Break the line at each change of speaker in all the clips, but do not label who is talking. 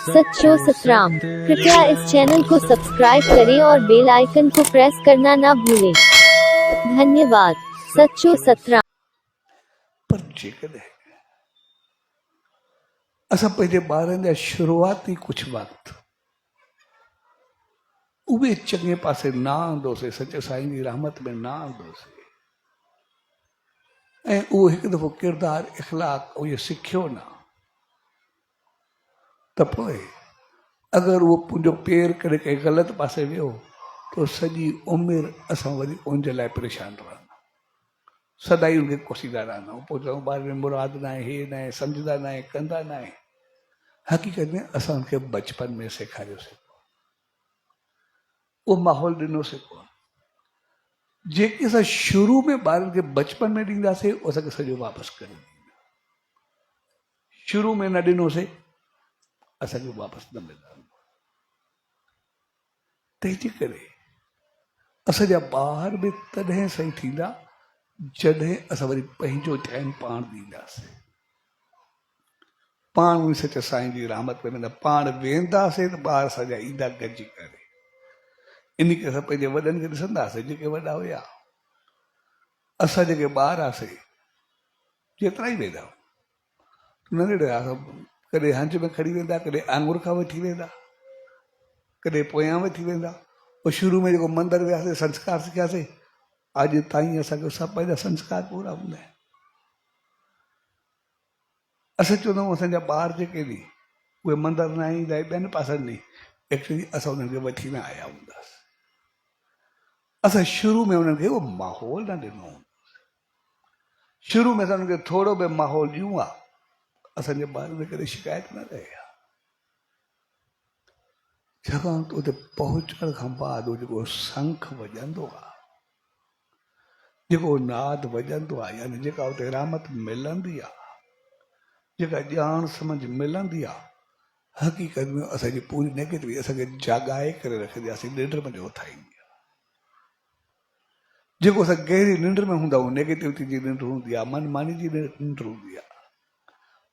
सच्चो सतराम। कृपया इस चैनल को सब्सक्राइब करें और बेल आइकन को प्रेस करना ना भूलें। धन्यवाद। सच्चो सतराम।
पर जेकॾहिं असां पंहिंजे ॿारनि जा शुरूआती कुझु वक़्तु उहे चङे पासे न आंदोसीं, सचे साईं जी रहमत में न आंदोसीं, ऐं उहो हिकु दफ़ो किरदारु इख़लाक़ उहो सिखियो न, त पोइ अगरि उहो मुंहिंजो पेर करे कंहिं ग़लति पासे वियो तो सॼी उमिरि असां वरी उनजे लाइ परेशान रहंदा, सदाई उनखे कोसींदा रहंदा। पोइ चऊं ॿार में मुराद न आहे, हे न आहे, सम्झंदा न आहे, कंदा न आहे। हक़ीक़त में असां उनखे बचपन में सेखारियोसीं, उहो माहौल ॾिनोसीं कोन। जेके असां शुरू में ॿारनि खे बचपन में ॾींदासीं उहो असांखे सॼो वापसि करे ॾींदा, शुरू में न ॾिनोसीं असांखे वापसि न मिलंदो। तंहिंजे करे असांजा ॿार बि तॾहिं सही थींदा जॾहिं असां वरी पंहिंजो टाइम पाण ॾींदासीं, पाण उन सच साईं जी रहमत में वेंदा, पाण वेंदासीं त ॿार असांजा ईंदा गॾिजी करे। इन करे असां पंहिंजे वॾनि खे ॾिसंदासीं, जेके वॾा हुया, असां जेके ॿार हुआसीं जेतिरा ई वेंदा नंढड़े कॾहिं हंज में खणी वेंदा, कॾहिं आंगुर खां वठी वेंदा, कॾहिं पोयां वठी वेंदा। पोइ शुरू में जेको मंदरु वियासीं, संस्कार सिखियासीं, अॼु ताईं असांखे सभु पंहिंजा संस्कार पूरा हूंदा आहिनि। असां चवंदा आहियूं असांजा ॿार जेके नी उहे मंदर न ईंदा ॿियनि पासनि नी, एक्चुअली असां उन्हनि खे वठी न आया हूंदासीं। असां शुरू में उन्हनि खे उहो माहौल न ॾिनो, शुरू में असां उन्हनि खे थोरो बि माहौल ॾियूं आहे, असांजे ॿारनि खे कॾहिं शिकायत न रहे आहे। छाकाणि त उते पहुचण खां बाद उहो जेको शंख वॼंदो आहे, जेको नाद वॼंदो आहे, यानी जेका उते रहमत मिलंदी आहे, जेका ॼाण समझ मिलंदी आहे, हक़ीक़त में असांजी पूरी नेगेटिविटी असांखे जाॻाए करे रखंदी आहे, असांजी निंड में जो उथाईंदी आहे। जेको असां गहरी निंड में हूंदा आहियूं, नेगेटिविटी जी निंड हूंदी आहे, मनमानी जी निंड हूंदी आहे,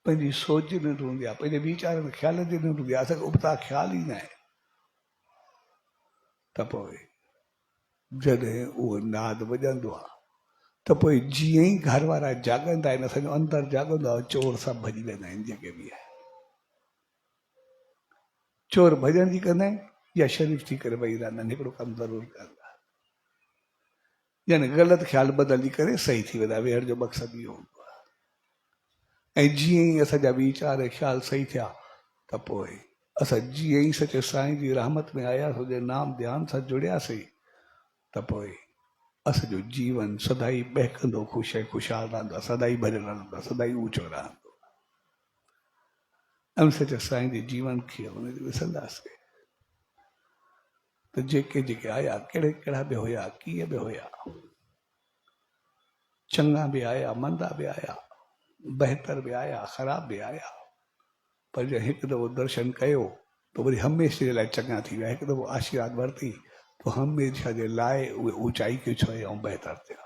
पंहिंजी सोच जी निंड हूंदी आहे, पंहिंजे वीचारनि ख़्यालनि जी निंड हूंदी आहे, असांखे उबता ख़्याल ई न आहे। त पोइ जॾहिं उहो नाद वॼंदो आहे त पोइ जीअं ई घर वारा जाॻंदा आहिनि, असांजो अंदरि जाॻंदो आहे, चोर सभु भॼी वेंदा आहिनि। जेके बि आहे चोर भॼण जी कंदा आहिनि या शरीफ़ थी करे वेही रहंदा आहिनि, हिकिड़ो कमु ज़रूरु कंदा, यानी ग़लति ख़्याल बदिली करे सही थी वेंदा। वेहण जो मक़सदु इहो हूंदो आहे। ऐं जीअं ई असांजा वीचार ख़्याल सही थिया त पोइ असां जीअं ई सचे साईं जी रहमत में आयासीं, हुनजे नाम ध्यान सां जुड़ियासीं, त पोइ असांजो जीवन सदाई बहकंदो, ख़ुशि ऐं ख़ुशहाल रहंदो आहे, सदाई भॼन रहंदो आहे, सदाई ऊचो रहंदो। ऐं सचे साईं जे जीवन खे हुनखे ॾिसंदासीं त जेके जेके आया, कहिड़े कहिड़ा बि हुया, कीअं बि हुया, चङा बि आया, मंदा बि आया, बहितर बि आया, ख़राब बि आया, पर जंहिं हिकु दफ़ो दर्शन कयो त वरी हमेशह जे लाइ चङा थी विया। हिकु दफ़ो आशीर्वाद वरिती तो हमेशह जे लाइ उहे ऊचाई खे छुए ऐं बहितर थिया।